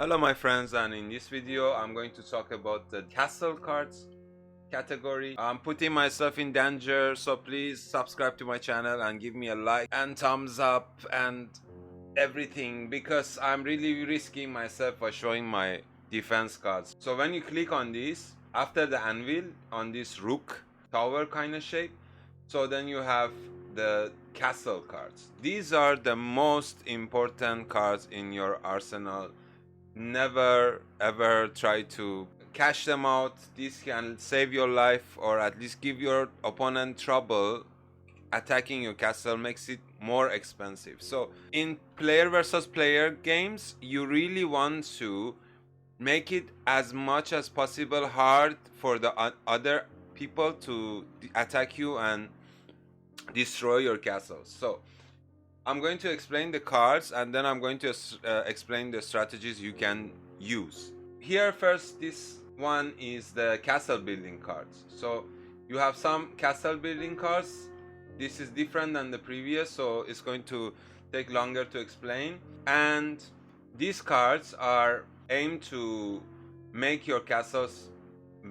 Hello my friends, and in this video I'm going to talk about the castle cards category. I'm putting myself in danger, so please subscribe to my channel and give me a like and thumbs up and everything, because I'm really risking myself by showing my defense cards. So when you click on this, after the anvil, on this rook tower kind of shape, so then you have the castle cards. These are the most important cards in your arsenal. Never ever try to cash them out. This can save your life, or at least give your opponent trouble attacking your castle, makes it more expensive. So in player versus player games, you really want to make it as much as possible hard for the other people to attack you and destroy your castles. So I'm going to explain the cards, and then I'm going to explain the strategies you can use. Here first, this one is the castle building cards. So you have some castle building cards. This is different than the previous, so it's going to take longer to explain. And these cards are aimed to make your castles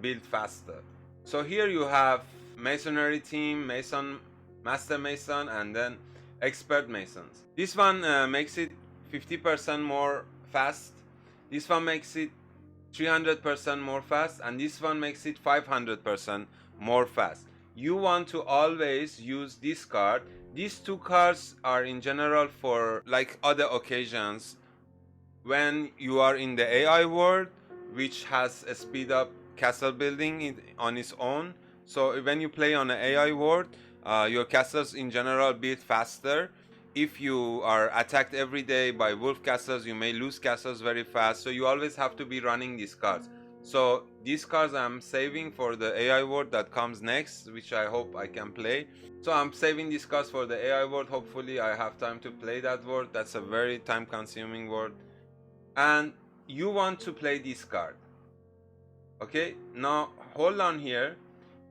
build faster. So here you have masonry team, mason, master mason, and then expert masons. This one makes it 50% more fast. This one makes it 300% more fast, and this one makes it 500% more fast. You want to always use this card. These two cards are in general for like other occasions when you are in the AI world, which has a speed up castle building on its own. So when you play on an AI world, your castles in general build faster. If you are attacked every day by wolf castles, you may lose castles very fast. So you always have to be running these cards. So these cards I'm saving for the AI world that comes next, which I hope I can play. So I'm saving these cards for the AI world. Hopefully I have time to play that world. That's a very time consuming world. And you want to play this card. Okay, now hold on here.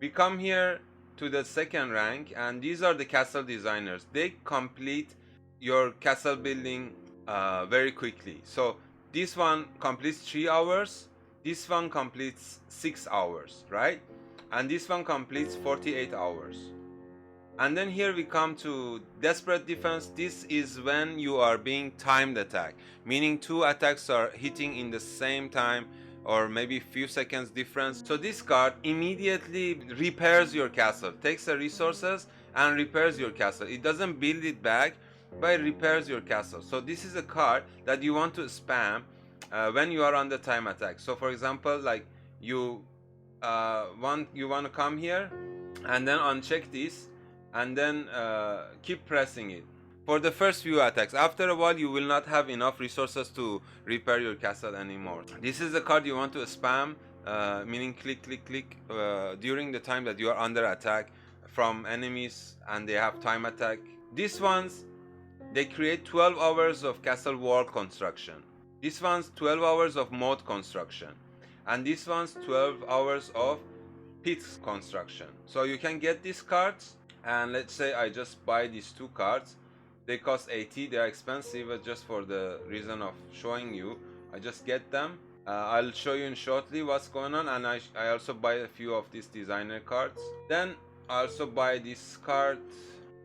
We come here to the second rank, and these are the castle designers. They complete your castle building very quickly. So this one completes 3 hours, this one completes 6 hours, right? And this one completes 48 hours. And then here we come to desperate defense. This is when you are being timed attack, meaning 2 attacks are hitting in the same time, or maybe few seconds difference. So this card immediately repairs your castle, takes the resources and repairs your castle. It doesn't build it back, but it repairs your castle. So this is a card that you want to spam when you are under time attack. So for example, like you want to come here and then uncheck this, and then keep pressing it for the first few attacks. After a while, you will not have enough resources to repair your castle anymore. This is the card you want to spam, meaning click, click, click during the time that you are under attack from enemies and they have time attack. These ones, they create 12 hours of castle wall construction. This one's 12 hours of moat construction. And this one's 12 hours of pits construction. So you can get these cards, and let's say I just buy these 2 cards. They cost 80, they are expensive, but just for the reason of showing you, I just get them. I'll show you in shortly what's going on. And I also buy a few of these designer cards. Then I also buy this card.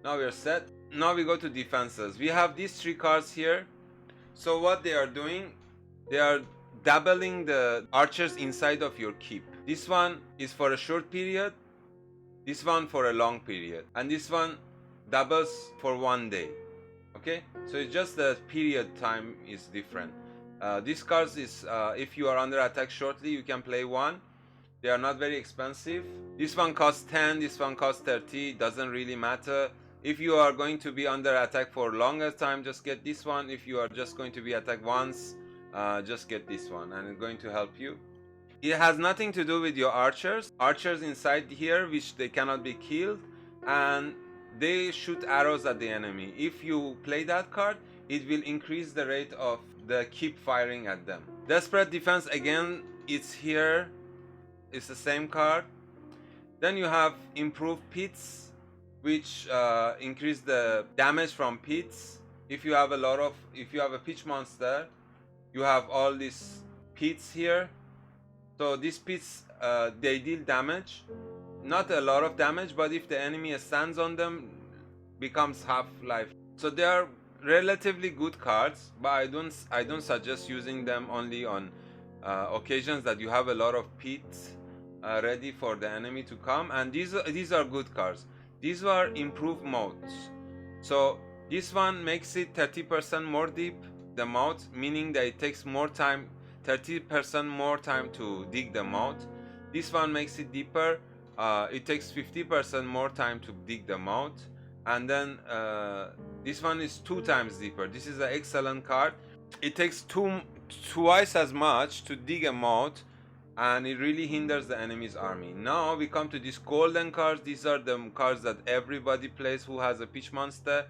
Now we're set. Now we go to defenses. We have these 3 cards here. So what they are doing, they are doubling the archers inside of your keep. This one is for a short period, this one for a long period, and this one doubles for 1 day. Okay, so it's just the period time is different. These cards is if you are under attack shortly, you can play 1. They are not very expensive. This one costs 10, this one costs 30, doesn't really matter. If you are going to be under attack for longer time, just get this one. If you are just going to be attacked once, just get this one, and it's going to help you. It has nothing to do with your archers. Archers inside here, which they cannot be killed, and they shoot arrows at the enemy. If you play that card, it will increase the rate of the keep firing at them. Desperate defense, again, it's here. It's the same card. Then you have improved pits, which increase the damage from pits. If you have a pitch monster, You have all these pits here. So these pits, they deal damage, not a lot of damage, but if the enemy stands on them, becomes half life. So they are relatively good cards, but I don't suggest using them only on occasions that you have a lot of pits ready for the enemy to come. And these are good cards. These are improved modes. So this one makes it 30% more deep, the moat, meaning that it takes more time, 30% more time to dig the moat. This one makes it deeper. It takes 50% more time to dig the moat. And then this one is 2 times deeper. This is an excellent card. It takes twice as much to dig a moat, and it really hinders the enemy's army. Now we come to these golden cards. These are the cards that everybody plays who has a pitch monster,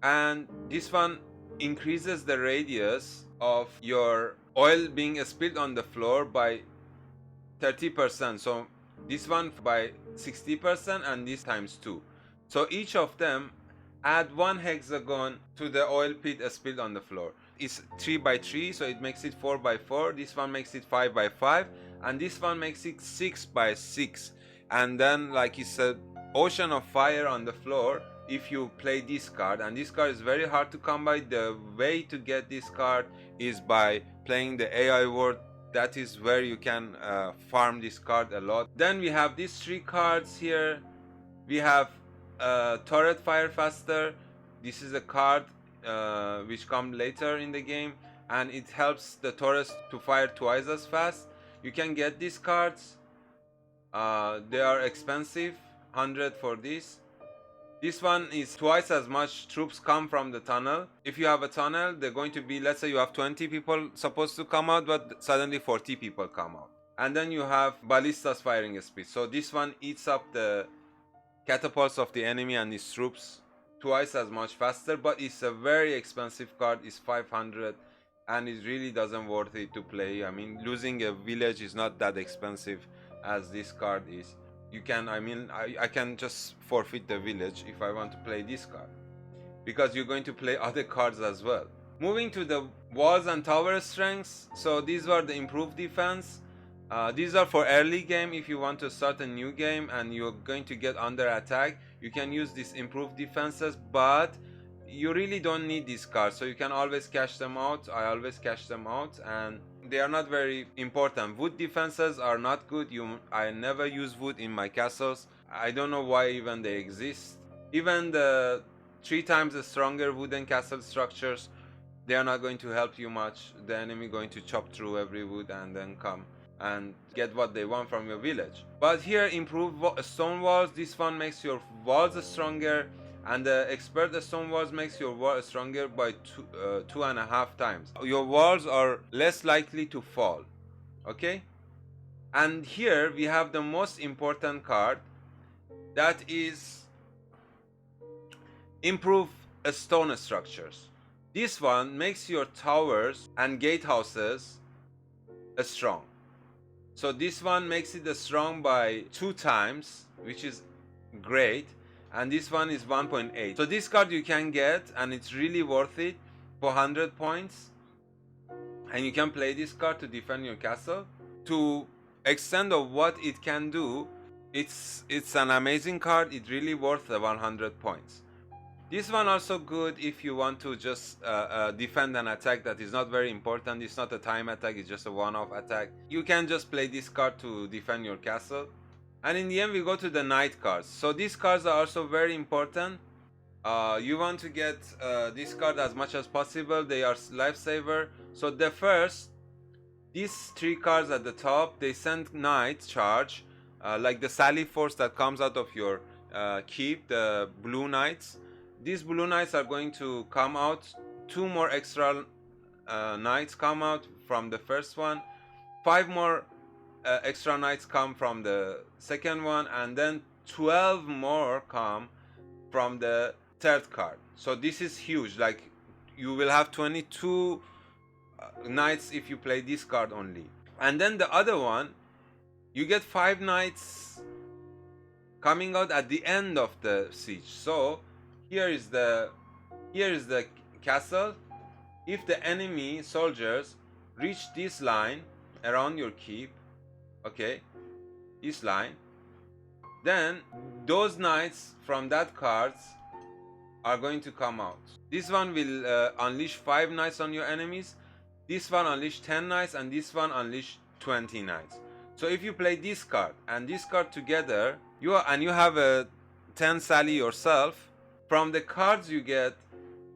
and this one increases the radius of your oil being spilled on the floor by 30%. So this one by 60%, and this times 2. So each of them add 1 hexagon to the oil pit spilled on the floor. It's 3 by 3, so it makes it 4 by 4. This one makes it 5 by 5, and this one makes it 6 by 6. And then, like it's an ocean of fire on the floor if you play this card, and this card is very hard to come by. The way to get this card is by playing the AI word. That is where you can farm this card a lot. Then we have these 3 cards here. We have turret fire faster. This is a card which comes later in the game, and it helps the turrets to fire twice as fast. You can get these cards. They are expensive, 100 for this. This one is twice as much troops come from the tunnel. If you have a tunnel, they're going to be, let's say you have 20 people supposed to come out, but suddenly 40 people come out. And then you have ballistas firing speed. So this one eats up the catapults of the enemy and his troops twice as much faster, but it's a very expensive card. It's 500, and it really doesn't worth it to play. I mean, losing a village is not that expensive as this card is. You can, I can just forfeit the village if I want to play this card, because you're going to play other cards as well. Moving to the walls and tower strengths. So these were the improved defense. These are for early game. If you want to start a new game and you're going to get under attack, you can use these improved defenses, but you really don't need these cards, so you can always cash them out. I always cash them out, and they are not very important. Wood defenses are not good. I never use wood in my castles. I don't know why even they exist. Even the 3 times stronger wooden castle structures, they are not going to help you much. The enemy going to chop through every wood and then come and get what they want from your village. But here, improved stone walls. This one makes your walls stronger, and the expert stone walls makes your wall stronger by 2.5 times. Your walls are less likely to fall. Okay, and here we have the most important card, that is improve stone structures. This one makes your towers and gatehouses strong. So this one makes it strong by 2 times, which is great. And this one is 1.8. So this card you can get, and it's really worth it for 100 points. And you can play this card to defend your castle. To extent of what it can do, it's an amazing card. It's really worth the 100 points. This one also good if you want to just defend an attack that is not very important. It's not a time attack, it's just a one-off attack. You can just play this card to defend your castle. And in the end, we go to the knight cards. So these cards are also very important. You want to get this card as much as possible. They are lifesaver. So the first, these 3 cards at the top, they send knight charge, like the sally force that comes out of your keep, the blue knights. These blue knights are going to come out. 2 more extra knights come out from the first one. 5 more extra knights come from the second one, and then 12 more come from the third card. So this is huge. Like, you will have 22 knights if you play this card only. And then the other one, you get 5 knights coming out at the end of the siege. So here is the castle. if the enemy soldiers reach this line around your keep, okay, this line, then those knights from that cards are going to come out. This one will unleash 5 knights on your enemies, this one unleash 10 knights, and this one unleash 20 knights. So if you play this card and this card together, you have a 10 sally yourself, from the cards you get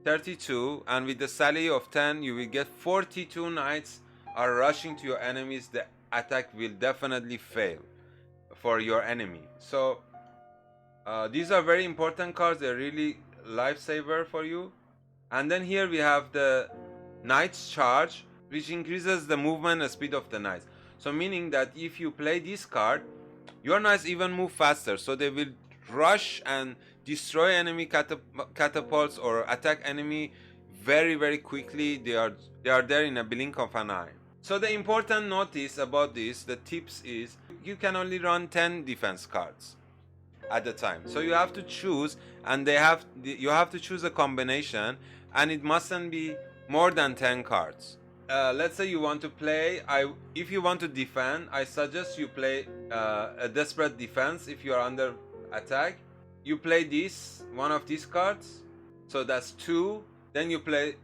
32, and with the sally of 10 you will get 42 knights are rushing to your enemies. The attack will definitely fail for your enemy. So these are very important cards. They're really lifesaver for you. And then here we have the Knight's Charge, which increases the movement and speed of the knights. So meaning that if you play this card, your knights even move faster, so they will rush and destroy enemy catapults or attack enemy very quickly. They are there in a blink of an eye. So the important notice about this, the tips is, you can only run 10 defense cards at a time. So you have to choose, and you have to choose a combination, and it mustn't be more than 10 cards. Let's say you want to play, if you want to defend, I suggest you play a desperate defense. If you are under attack, you play one of these cards, so that's 2. Then you play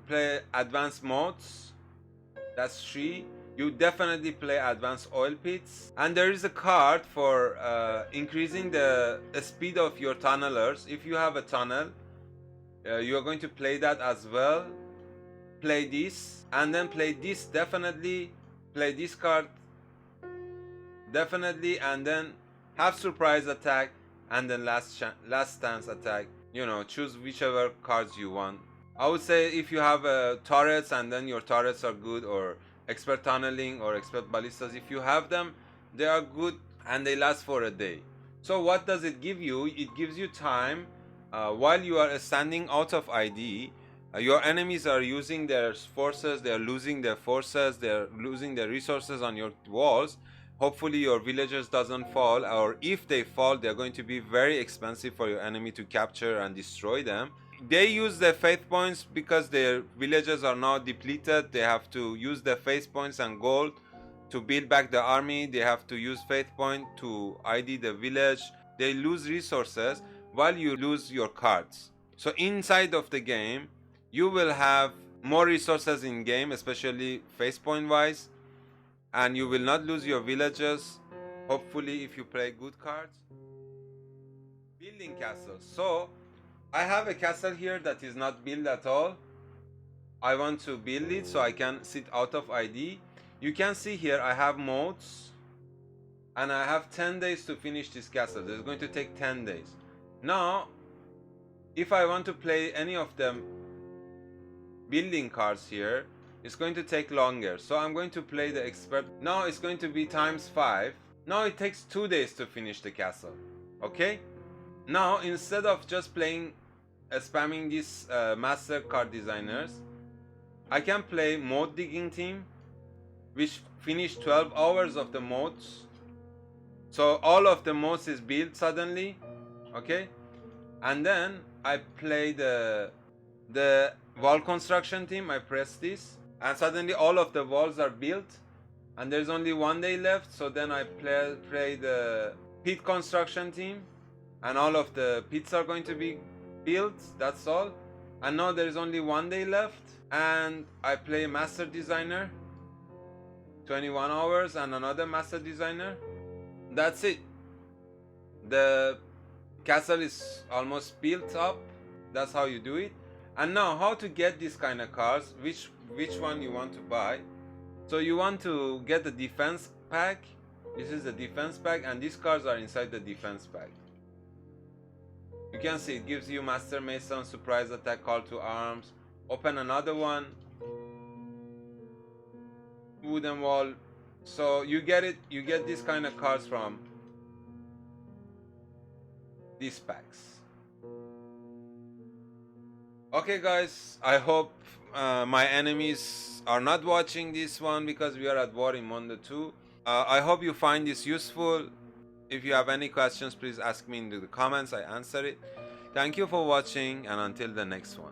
advanced mots, that's 3. You definitely play advanced oil pits. And there is a card for increasing the speed of your tunnelers. If you have a tunnel, you are going to play that as well. Play this, and then play this, definitely play this card, definitely, and then have surprise attack, and then last stance attack. You know, choose whichever cards you want. I would say if you have turrets, and then your turrets are good, or expert tunneling or expert ballistas, if you have them, they are good and they last for a day. So what does it give you? It gives you time while you are standing out of ID. Your enemies are using their forces, they are losing their forces, they are losing their resources on your walls. Hopefully your villagers doesn't fall, or if they fall, they're going to be very expensive for your enemy to capture and destroy them. They use their faith points because their villages are now depleted. They have to use their faith points and gold to build back the army. They have to use faith point to ID the village. They lose resources while you lose your cards. So inside of the game, you will have more resources in game, especially faith point wise, and you will not lose your villages, hopefully, if you play good cards. Building castles. So I have a castle here that is not built at all. I want to build it so I can sit out of ID. You can see here I have modes, and I have 10 days to finish this castle. It's going to take 10 days. Now, if I want to play any of them building cards here, it's going to take longer. So I'm going to play the expert. Now it's going to be times 5. Now it takes 2 days to finish the castle. Okay? Now instead of just playing spamming these master card designers, I can play moat digging team, which finish 12 hours of the moats. So all of the moats is built suddenly. Okay? And then I play the wall construction team. I press this, and suddenly all of the walls are built, and there's only 1 day left. So then I play the pit construction team, and all of the pits are going to be built. That's all. And now there is only 1 day left, and I play master designer, 21 hours, and another master designer. That's it. The castle is almost built up. That's how you do it. And now how to get this kind of cards, which one you want to buy. So you want to get the defense pack. This is the defense pack, and these cards are inside the defense pack. You can see it gives you Master Mason, surprise attack, call to arms. Open another one, wooden wall. So you get this kind of cards from these packs. Okay guys, I hope my enemies are not watching this one because we are at war in Mondo 2. I hope you find this useful. If you have any questions, please ask me in the comments. I answer it. Thank you for watching, and until the next one.